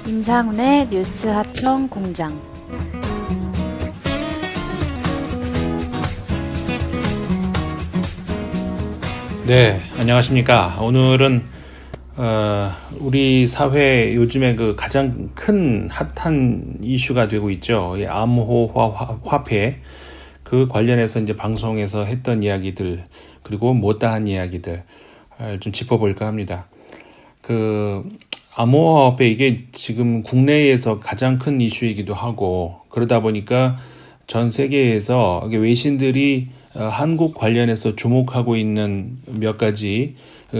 임상훈의 뉴스 하청 공장. 네, 안녕하십니까. 오늘은 우리 사회 요즘에 그 가장 큰 핫한 이슈가 되고 있죠. 이 암호화 화폐, 그 관련해서 이제 방송에서 했던 이야기들, 그리고 못다한 이야기들 좀 짚어볼까 합니다. 그 암호화 화폐, 이게 지금 국내에서 가장 큰 이슈이기도 하고, 그러다 보니까 전 세계에서 이게 외신들이 한국 관련해서 주목하고 있는 몇 가지,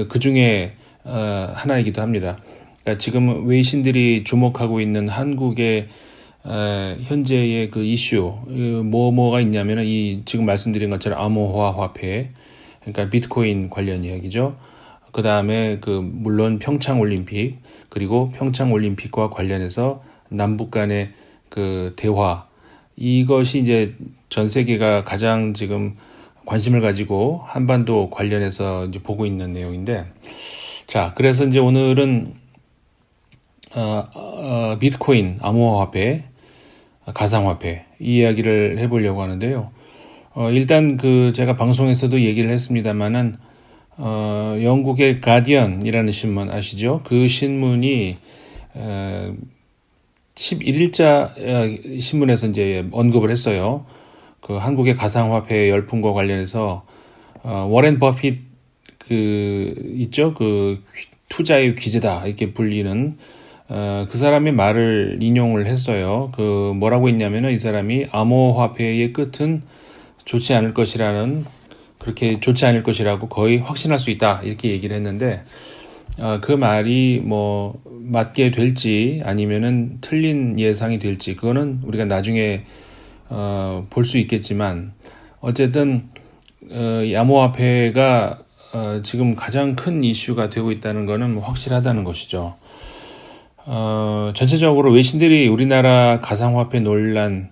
그 중에 하나이기도 합니다. 그러니까 지금 외신들이 주목하고 있는 한국의 현재의 그 이슈, 뭐가 있냐면은 이 지금 말씀드린 것처럼 암호화 화폐, 그러니까 비트코인 관련 이야기죠. 그 다음에 물론 평창 올림픽, 그리고 평창 올림픽과 관련해서 남북 간의 그 대화, 이것이 이제 전 세계가 가장 지금 관심을 가지고 한반도 관련해서 이제 보고 있는 내용인데, 자, 그래서 이제 오늘은 비트코인, 암호화 화폐, 가상화폐, 이 이야기를 해보려고 하는데요. 일단 제가 방송에서도 얘기를 했습니다만은 영국의 가디언이라는 신문 아시죠? 그 신문이 11일자 신문에서 이제 언급을 했어요. 그 한국의 가상화폐 열풍과 관련해서 워렌 버핏 있죠? 투자의 귀재다 이렇게 불리는 그 사람의 말을 인용을 했어요. 뭐라고 했냐면은 이 사람이 암호화폐의 끝은 좋지 않을 것이라는, 그렇게 좋지 않을 것이라고 거의 확신할 수 있다 이렇게 얘기를 했는데, 그 말이 뭐 맞게 될지 아니면은 틀린 예상이 될지 그거는 우리가 나중에 볼 수 있겠지만, 어쨌든 이 암호화폐가 지금 가장 큰 이슈가 되고 있다는 것은 확실하다는 것이죠. 전체적으로 외신들이 우리나라 가상화폐 논란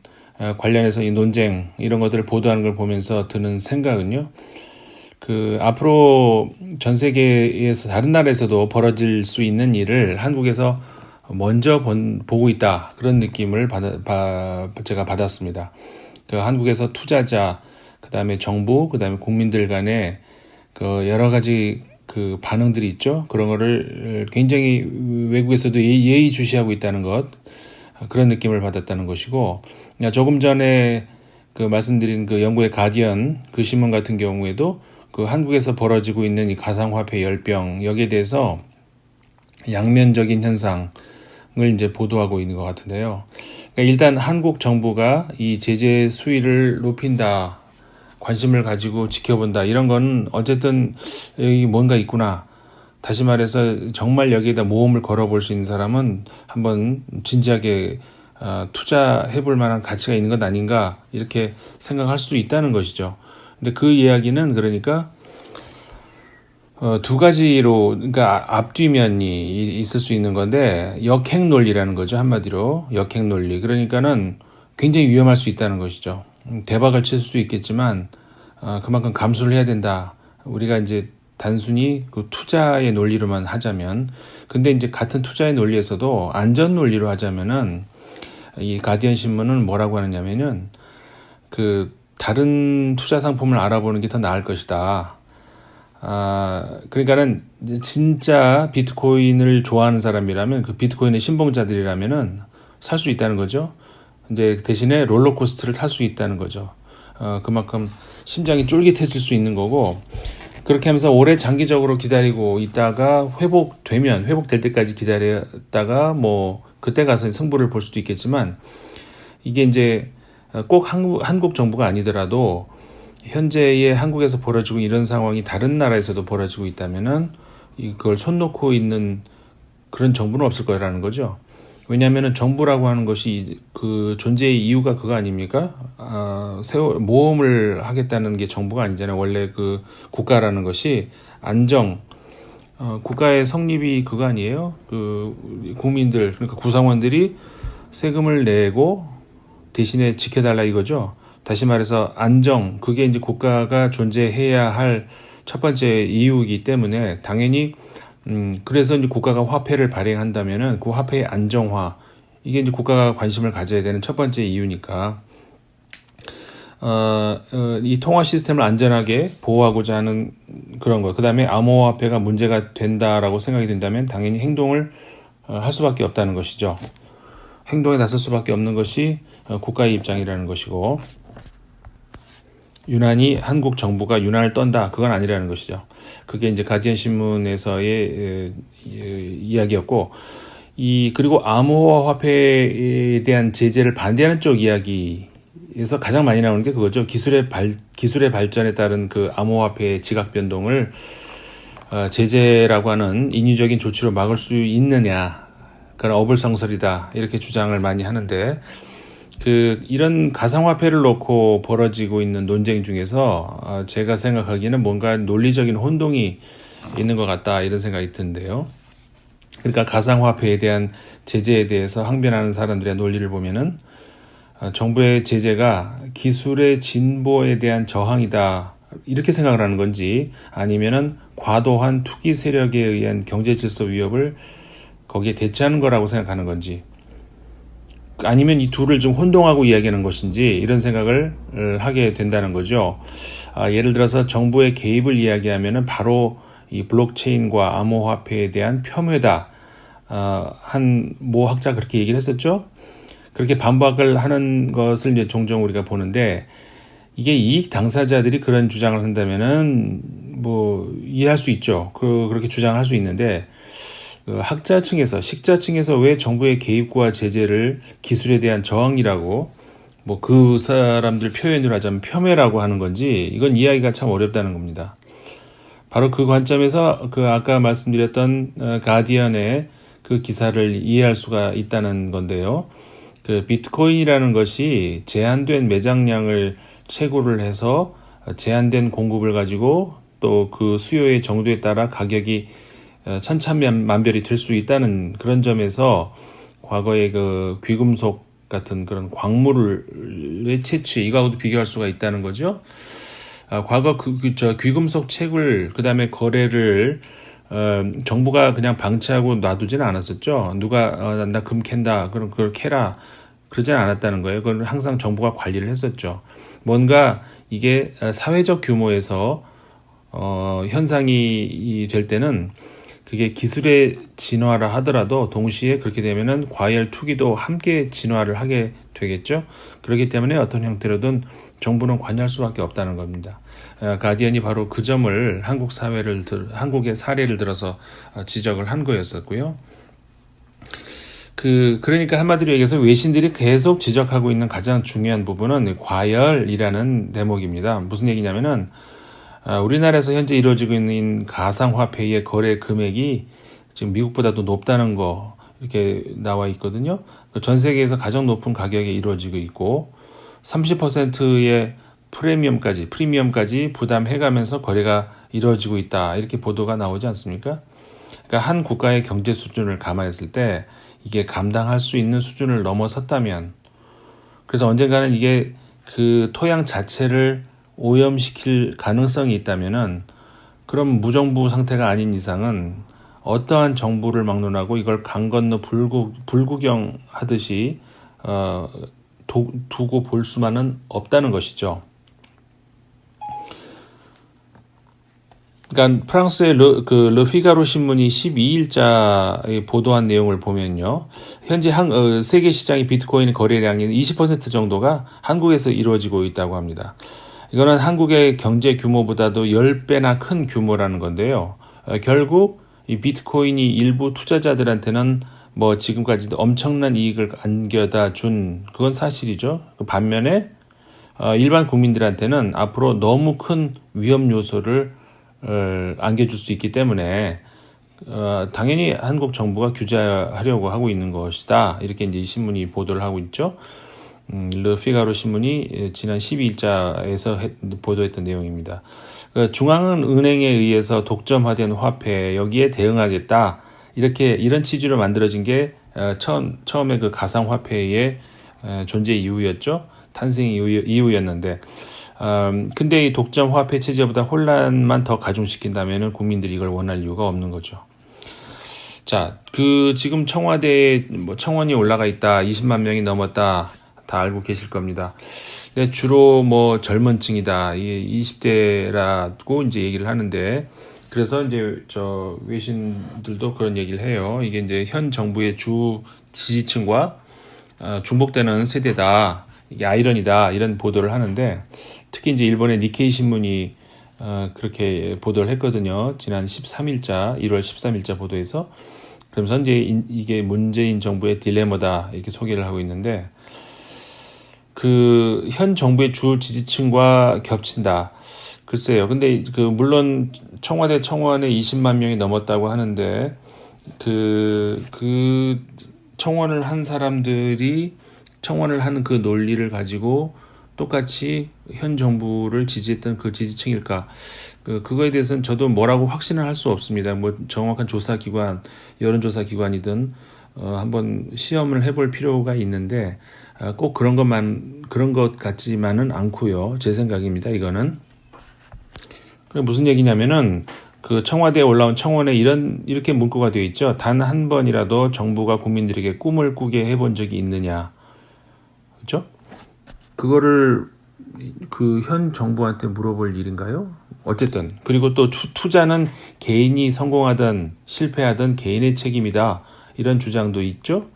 관련해서 이 논쟁 이런 것들을 보도하는 걸 보면서 드는 생각은요, 앞으로 전 세계에서 다른 나라에서도 벌어질 수 있는 일을 한국에서 먼저 보고 있다, 그런 느낌을 제가 받았습니다. 한국에서 투자자, 그 다음에 정부, 그 다음에 국민들 간에 여러 가지 반응들이 있죠. 그런 거를 굉장히 외국에서도 예의주시하고 있다는 것, 그런 느낌을 받았다는 것이고, 조금 전에 말씀드린 영국의 가디언 신문 같은 경우에도 한국에서 벌어지고 있는 이 가상화폐 열병, 여기에 대해서 양면적인 현상을 이제 보도하고 있는 것 같은데요. 그러니까 일단 한국 정부가 이 제재 수위를 높인다, 관심을 가지고 지켜본다, 이런 건 어쨌든 여기 뭔가 있구나. 다시 말해서 정말 여기에다 모험을 걸어볼 수 있는 사람은 한번 진지하게 투자해볼 만한 가치가 있는 것 아닌가, 이렇게 생각할 수도 있다는 것이죠. 근데 그 이야기는 그러니까 두 가지로, 그러니까 앞뒤면이 있을 수 있는 건데, 역행 논리라는 거죠. 한마디로 역행 논리. 그러니까는 굉장히 위험할 수 있다는 것이죠. 대박을 칠 수도 있겠지만 그만큼 감수를 해야 된다. 우리가 이제 단순히 투자의 논리로만 하자면, 근데 이제 같은 투자의 논리에서도 안전 논리로 하자면은, 이 가디언 신문은 뭐라고 하느냐면은 다른 투자 상품을 알아보는 게 더 나을 것이다. 그러니까는 진짜 비트코인을 좋아하는 사람이라면, 비트코인의 신봉자들이라면은 살 수 있다는 거죠. 근데 대신에 롤러코스터를 탈 수 있다는 거죠. 그만큼 심장이 쫄깃해질 수 있는 거고, 그렇게 하면서 오래 장기적으로 기다리고 있다가 회복될 때까지 기다렸다가 그때 가서 승부를 볼 수도 있겠지만, 이게 이제 꼭 한국 정부가 아니더라도 현재의 한국에서 벌어지고 이런 상황이 다른 나라에서도 벌어지고 있다면은 이걸 손 놓고 있는 그런 정부는 없을 거라는 거죠. 왜냐하면은 정부라고 하는 것이 존재의 이유가 그거 아닙니까? 모험을 하겠다는 게 정부가 아니잖아요. 원래 국가라는 것이 국가의 성립이 그거 아니에요? 국민들, 그러니까 구성원들이 세금을 내고 대신에 지켜달라 이거죠. 다시 말해서 그게 이제 국가가 존재해야 할 첫 번째 이유이기 때문에 당연히 그래서 이제 국가가 화폐를 발행한다면은 그 화폐의 안정화, 이게 이제 국가가 관심을 가져야 되는 첫 번째 이유니까, 이 통화 시스템을 안전하게 보호하고자 하는 그런 거. 그 다음에 암호화폐가 문제가 된다라고 생각이 된다면 당연히 행동을 할 수밖에 없다는 것이죠. 행동에 나설 수밖에 없는 것이 국가의 입장이라는 것이고, 유난히 한국 정부가 유난을 떤다, 그건 아니라는 것이죠. 그게 이제 가디언 신문에서의 이야기였고, 그리고 암호화 화폐에 대한 제재를 반대하는 쪽 이야기에서 가장 많이 나오는 게 그거죠. 기술의 발전에 따른 그 암호화폐의 지각 변동을 제재라고 하는 인위적인 조치로 막을 수 있느냐, 그런 어불성설이다, 이렇게 주장을 많이 하는데, 이런 가상화폐를 놓고 벌어지고 있는 논쟁 중에서 제가 생각하기에는 뭔가 논리적인 혼동이 있는 것 같다, 이런 생각이 드는데요. 그러니까 가상화폐에 대한 제재에 대해서 항변하는 사람들의 논리를 보면은 정부의 제재가 기술의 진보에 대한 저항이다, 이렇게 생각을 하는 건지, 아니면은 과도한 투기 세력에 의한 경제 질서 위협을 거기에 대체하는 거라고 생각하는 건지, 아니면 이 둘을 좀 혼동하고 이야기하는 것인지, 이런 생각을 하게 된다는 거죠. 예를 들어서 정부의 개입을 이야기하면은 바로 이 블록체인과 암호화폐에 대한 폄훼다, 한 모 학자 그렇게 얘기를 했었죠. 그렇게 반박을 하는 것을 이제 종종 우리가 보는데, 이게 이익 당사자들이 그런 주장을 한다면은 뭐 이해할 수 있죠. 그렇게 주장할 수 있는데, 학자층에서, 식자층에서 왜 정부의 개입과 제재를 기술에 대한 저항이라고, 뭐 그 사람들 표현으로 하자면 폄훼라고 하는 건지, 이건 이해하기가 참 어렵다는 겁니다. 바로 그 관점에서 아까 말씀드렸던 가디언의 그 기사를 이해할 수가 있다는 건데요. 비트코인이라는 것이 제한된 매장량을 채굴을 해서 제한된 공급을 가지고 또 그 수요의 정도에 따라 가격이 천차만별이 될 수 있다는 그런 점에서, 과거의 그 귀금속 같은 그런 광물의 채취, 이거하고도 비교할 수가 있다는 거죠. 과거 귀금속 채굴, 그 다음에 거래를 정부가 그냥 방치하고 놔두지는 않았었죠. 누가 나 금 캔다, 그럼 그걸 캐라, 그러지는 않았다는 거예요. 그건 항상 정부가 관리를 했었죠. 뭔가 이게 사회적 규모에서 현상이 될 때는 그게 기술의 진화라 하더라도 동시에 그렇게 되면은 과열 투기도 함께 진화를 하게 되겠죠. 그렇기 때문에 어떤 형태로든 정부는 관여할 수밖에 없다는 겁니다. 가디언이 바로 그 점을 한국의 사례를 들어서 지적을 한 거였었고요. 그러니까 한마디로 얘기해서 외신들이 계속 지적하고 있는 가장 중요한 부분은 과열이라는 대목입니다. 무슨 얘기냐면은, 우리나라에서 현재 이루어지고 있는 가상화폐의 거래 금액이 지금 미국보다도 높다는 거, 이렇게 나와 있거든요. 전 세계에서 가장 높은 가격에 이루어지고 있고, 30%의 프리미엄까지 부담해가면서 거래가 이루어지고 있다, 이렇게 보도가 나오지 않습니까? 그러니까 한 국가의 경제 수준을 감안했을 때 이게 감당할 수 있는 수준을 넘어섰다면, 그래서 언젠가는 이게 그 토양 자체를 오염시킬 가능성이 있다면은, 그럼 무정부 상태가 아닌 이상은 어떠한 정부를 막론하고 이걸 강 건너 불구경 하듯이 두고 볼 수만은 없다는 것이죠. 그러니까 프랑스의 르피가로 신문이 12일자에 보도한 내용을 보면요, 현재 세계 시장의 비트코인 거래량의 20% 정도가 한국에서 이루어지고 있다고 합니다. 이거는 한국의 경제 규모보다도 10배나 큰 규모라는 건데요. 결국 이 비트코인이 일부 투자자들한테는 뭐 지금까지도 엄청난 이익을 안겨다 준, 그건 사실이죠. 반면에 일반 국민들한테는 앞으로 너무 큰 위험 요소를 안겨줄 수 있기 때문에 당연히 한국 정부가 규제하려고 하고 있는 것이다, 이렇게 이제 이 신문이 보도를 하고 있죠. 르피가로 신문이 지난 12일자에서 보도했던 내용입니다. 중앙은행에 의해서 독점화된 화폐, 여기에 대응하겠다, 이런 취지로 만들어진 게 처음에 그 가상화폐의 존재 이유였죠. 탄생 이유였는데, 근데 이 독점 화폐 체제보다 혼란만 더 가중시킨다면은 국민들이 이걸 원할 이유가 없는 거죠. 자, 지금 청와대에 청원이 올라가 있다, 20만 명이 넘었다, 다 알고 계실 겁니다. 근데 주로 젊은 층이다, 20대라고 이제 얘기를 하는데, 그래서 이제 외신들도 그런 얘기를 해요. 이게 이제 현 정부의 주 지지층과 중복되는 세대다, 이게 아이러니다, 이런 보도를 하는데, 특히 이제 일본의 니케이 신문이 그렇게 보도를 했거든요. 지난 13일자, 1월 13일자 보도에서. 그러면서 이제 이게 문재인 정부의 딜레마다 이렇게 소개를 하고 있는데, 현 정부의 주 지지층과 겹친다. 글쎄요. 근데 물론 청와대 청원에 20만 명이 넘었다고 하는데, 청원을 한 사람들이 청원을 하는 그 논리를 가지고 똑같이 현 정부를 지지했던 그 지지층일까? 그거에 대해서는 저도 뭐라고 확신을 할 수 없습니다. 정확한 조사기관, 여론조사기관이든 한번 시험을 해볼 필요가 있는데, 꼭 그런 것 같지만은 않고요. 제 생각입니다. 이거는. 무슨 얘기냐면은 청와대에 올라온 청원에 이렇게 문구가 되어 있죠. 단 한 번이라도 정부가 국민들에게 꿈을 꾸게 해본 적이 있느냐. 그렇죠? 그거를 현 정부한테 물어볼 일인가요? 어쨌든 그리고 또 투자는 개인이 성공하든 실패하든 개인의 책임이다, 이런 주장도 있죠.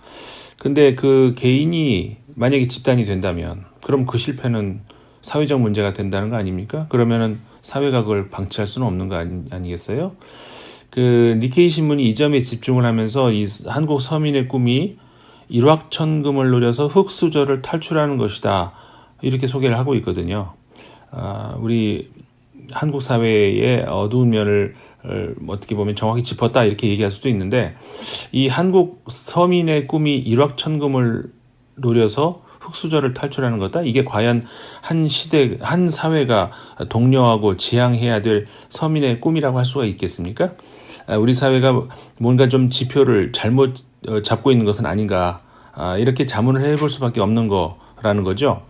근데 개인이 만약에 집단이 된다면 그럼 그 실패는 사회적 문제가 된다는 거 아닙니까? 그러면은 사회가 그걸 방치할 수는 없는 거 아니겠어요? 니케이 신문이 이 점에 집중을 하면서 이 한국 서민의 꿈이 일확천금을 노려서 흙수저를 탈출하는 것이다, 이렇게 소개를 하고 있거든요. 우리 한국 사회의 어두운 면을 어떻게 보면 정확히 짚었다, 이렇게 얘기할 수도 있는데, 이 한국 서민의 꿈이 일확천금을 노려서 흙수저를 탈출하는 거다. 이게 과연 한 사회가 독려하고 지향해야 될 서민의 꿈이라고 할 수가 있겠습니까? 우리 사회가 뭔가 좀 지표를 잘못 잡고 있는 것은 아닌가, 이렇게 자문을 해볼 수밖에 없는 거라는 거죠.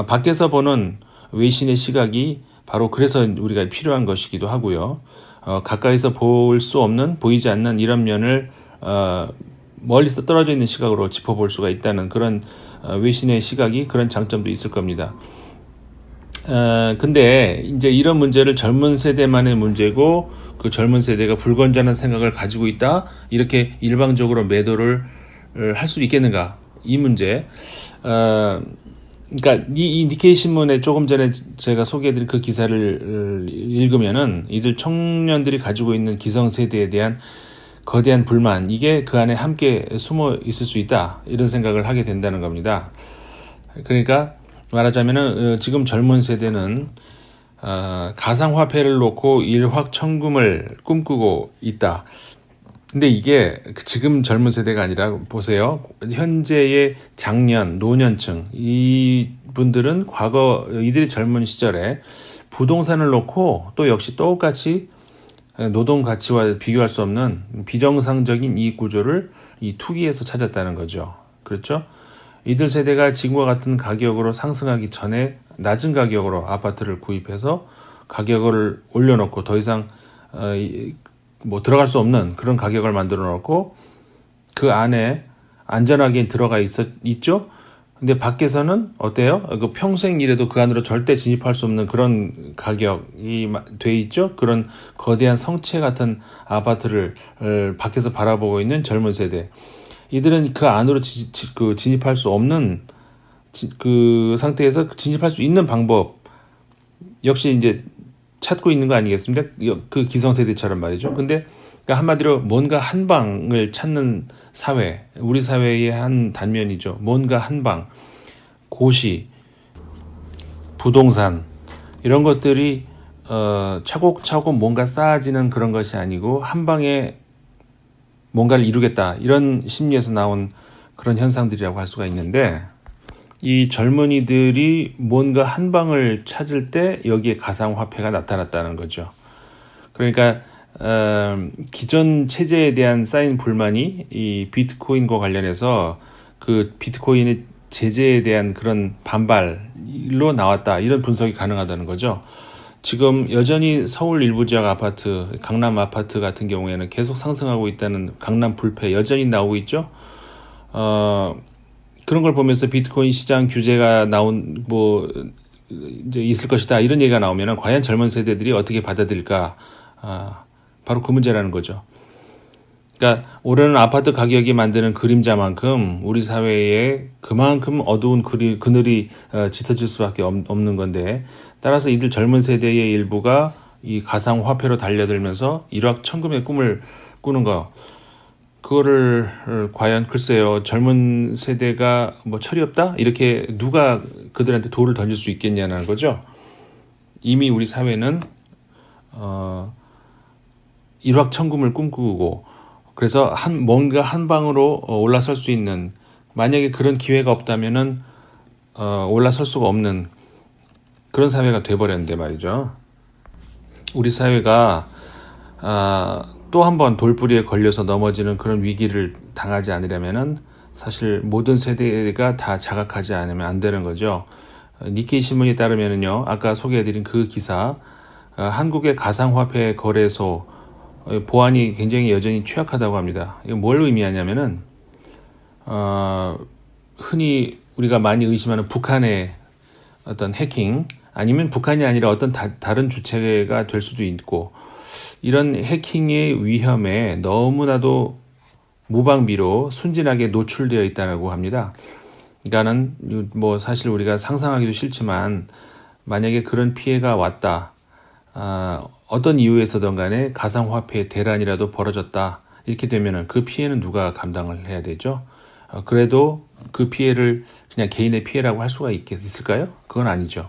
밖에서 보는 외신의 시각이 바로 그래서 우리가 필요한 것이기도 하고요. 가까이서 보이지 않는 이런 면을 멀리서 떨어져 있는 시각으로 짚어볼 수가 있다는 그런 외신의 시각이, 그런 장점도 있을 겁니다. 근데 이제 이런 문제를 젊은 세대만의 문제고 그 젊은 세대가 불건전한 생각을 가지고 있다, 이렇게 일방적으로 매도를 할 수 있겠는가, 이 문제. 그러니까 이 니케이 신문에 조금 전에 제가 소개해드린 그 기사를 읽으면은 이들 청년들이 가지고 있는 기성세대에 대한 거대한 불만, 이게 그 안에 함께 숨어 있을 수 있다, 이런 생각을 하게 된다는 겁니다. 그러니까 말하자면은 지금 젊은 세대는 가상화폐를 놓고 일확천금을 꿈꾸고 있다. 근데 이게 지금 젊은 세대가 아니라, 보세요. 현재의 장년, 노년층, 이 분들은 과거 이들이 젊은 시절에 부동산을 놓고 또 역시 똑같이 노동 가치와 비교할 수 없는 비정상적인 이익 구조를 이 투기에서 찾았다는 거죠. 그렇죠? 이들 세대가 지금과 같은 가격으로 상승하기 전에 낮은 가격으로 아파트를 구입해서 가격을 올려놓고 더 이상 들어갈 수 없는 그런 가격을 만들어 놓고 그 안에 안전하게 들어가 있죠? 근데 밖에서는 어때요? 평생 이래도 그 안으로 절대 진입할 수 없는 그런 가격이 돼 있죠? 그런 거대한 성체 같은 아파트를 밖에서 바라보고 있는 젊은 세대. 이들은 그 안으로 진입할 수 없는 그 상태에서 진입할 수 있는 방법 역시 이제 찾고 있는 거 아니겠습니까? 그 기성세대처럼 말이죠. 근데 그러니까 한마디로 뭔가 한 방을 찾는 사회, 우리 사회의 한 단면이죠. 뭔가 한 방, 고시, 부동산, 이런 것들이 차곡차곡 뭔가 쌓아지는 그런 것이 아니고 한 방에 뭔가를 이루겠다, 이런 심리에서 나온 그런 현상들이라고 할 수가 있는데, 이 젊은이들이 뭔가 한 방을 찾을 때 여기에 가상화폐가 나타났다는 거죠. 그러니까 기존 체제에 대한 쌓인 불만이 이 비트코인과 관련해서 그 비트코인의 제재에 대한 그런 반발로 나왔다, 이런 분석이 가능하다는 거죠. 지금 여전히 서울 일부 지역 아파트, 강남 아파트 같은 경우에는 계속 상승하고 있다는 강남 불패 여전히 나오고 있죠. 그런 걸 보면서 비트코인 시장 규제가 이제 있을 것이다 이런 얘기가 나오면은 과연 젊은 세대들이 어떻게 받아들일까? 바로 그 문제라는 거죠. 그러니까 오르는 아파트 가격이 만드는 그림자만큼 우리 사회에 그만큼 어두운 그늘이 짙어질 수밖에 없는 건데, 따라서 이들 젊은 세대의 일부가 이 가상 화폐로 달려들면서 일확천금의 꿈을 꾸는 거, 그거를 과연 글쎄요, 젊은 세대가 뭐 철이 없다 이렇게 누가 그들한테 돌을 던질 수 있겠냐는 거죠. 이미 우리 사회는 일확천금을 꿈꾸고, 그래서 뭔가 한 방으로 올라설 수 있는, 만약에 그런 기회가 없다면은 올라설 수가 없는 그런 사회가 돼버렸는데 말이죠. 우리 사회가 또 한 번 돌부리에 걸려서 넘어지는 그런 위기를 당하지 않으려면은 사실 모든 세대가 다 자각하지 않으면 안 되는 거죠. 니케이 신문에 따르면은요, 아까 소개해드린 그 기사, 한국의 가상화폐 거래소 보안이 굉장히 여전히 취약하다고 합니다. 이거 뭘 의미하냐면은 흔히 우리가 많이 의심하는 북한의 어떤 해킹, 아니면 북한이 아니라 어떤 다른 주체가 될 수도 있고, 이런 해킹의 위험에 너무나도 무방비로 순진하게 노출되어 있다고 합니다. 그러니까는 뭐 사실 우리가 상상하기도 싫지만, 만약에 그런 피해가 왔다, 어떤 이유에서든 간에 가상화폐 대란이라도 벌어졌다 이렇게 되면은 그 피해는 누가 감당을 해야 되죠? 그래도 그 피해를 그냥 개인의 피해라고 할 수가 있을까요? 그건 아니죠.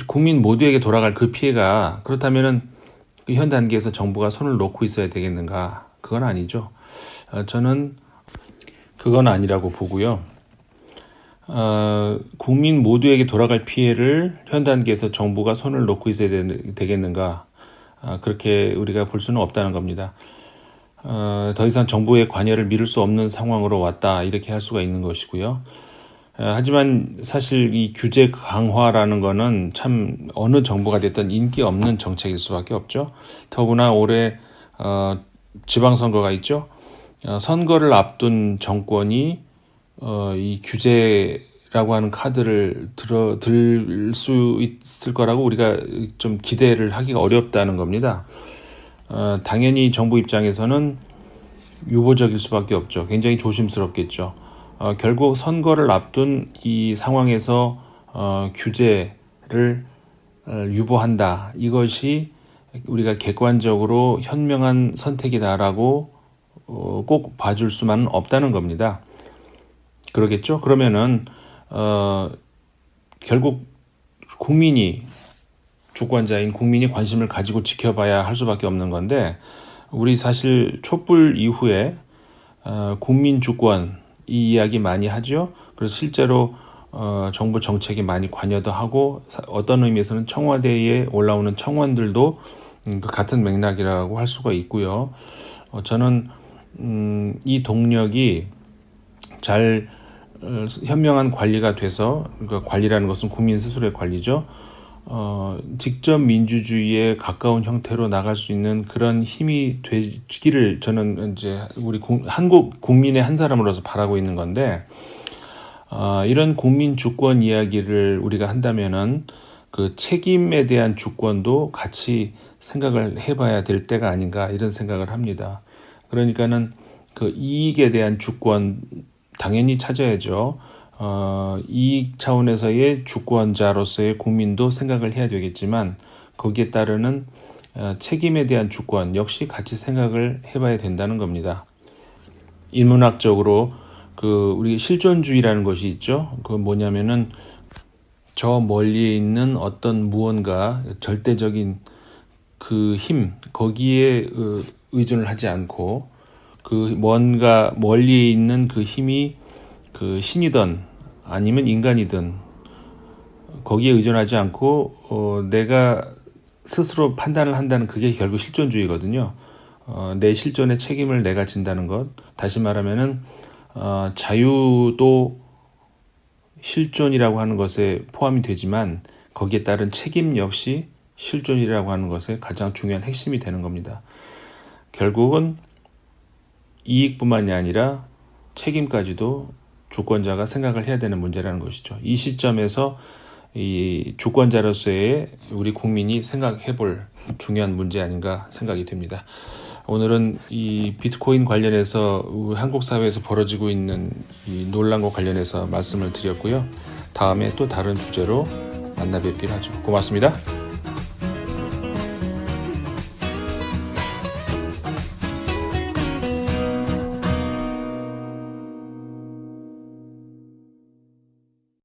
국민 모두에게 돌아갈 그 피해가 그렇다면은 현 단계에서 정부가 손을 놓고 있어야 되겠는가? 그건 아니죠. 저는 그건 아니라고 보고요. 국민 모두에게 돌아갈 피해를 현 단계에서 정부가 손을 놓고 있어야 되겠는가? 그렇게 우리가 볼 수는 없다는 겁니다. 더 이상 정부의 관여를 미룰 수 없는 상황으로 왔다 이렇게 할 수가 있는 것이고요. 하지만 사실 이 규제 강화라는 거는 참 어느 정부가 됐든 인기 없는 정책일 수밖에 없죠. 더구나 올해 지방선거가 있죠. 선거를 앞둔 정권이 이 규제라고 하는 카드를 들 수 있을 거라고 우리가 좀 기대를 하기가 어렵다는 겁니다. 당연히 정부 입장에서는 유보적일 수밖에 없죠. 굉장히 조심스럽겠죠. 결국 선거를 앞둔 이 상황에서 규제를 유보한다. 이것이 우리가 객관적으로 현명한 선택이다라고 꼭 봐줄 수만은 없다는 겁니다. 그러겠죠? 그러면은 결국 국민이, 주권자인 국민이 관심을 가지고 지켜봐야 할 수밖에 없는 건데, 우리 사실 촛불 이후에 국민 주권 이 이야기 많이 하죠. 그래서 실제로 정부 정책에 많이 관여도 하고, 어떤 의미에서는 청와대에 올라오는 청원들도 그 같은 맥락이라고 할 수가 있고요. 저는 이 동력이 잘 현명한 관리가 돼서, 그러니까 관리라는 것은 국민 스스로의 관리죠. 직접 민주주의에 가까운 형태로 나갈 수 있는 그런 힘이 되기를 저는 이제 우리 한국 국민의 한 사람으로서 바라고 있는 건데, 이런 국민 주권 이야기를 우리가 한다면은 그 책임에 대한 주권도 같이 생각을 해봐야 될 때가 아닌가 이런 생각을 합니다. 그러니까는 그 이익에 대한 주권 당연히 찾아야죠. 이 차원에서의 주권자로서의 국민도 생각을 해야 되겠지만, 거기에 따르는 책임에 대한 주권 역시 같이 생각을 해봐야 된다는 겁니다. 인문학적으로 그 우리 실존주의라는 것이 있죠. 그 뭐냐면은 저 멀리에 있는 어떤 무언가 절대적인 그 힘, 거기에 의존을 하지 않고, 그 뭔가 멀리에 있는 그 힘이 그 신이든 아니면 인간이든 거기에 의존하지 않고 내가 스스로 판단을 한다는, 그게 결국 실존주의거든요. 내 실존의 책임을 내가 진다는 것. 다시 말하면은 자유도 실존이라고 하는 것에 포함이 되지만, 거기에 따른 책임 역시 실존이라고 하는 것의 가장 중요한 핵심이 되는 겁니다. 결국은 이익뿐만이 아니라 책임까지도 주권자가 생각을 해야 되는 문제라는 것이죠. 이 시점에서 이 주권자로서의 우리 국민이 생각해 볼 중요한 문제 아닌가 생각이 됩니다. 오늘은 이 비트코인 관련해서 한국 사회에서 벌어지고 있는 이 논란과 관련해서 말씀을 드렸고요. 다음에 또 다른 주제로 만나 뵙기로 하죠. 고맙습니다.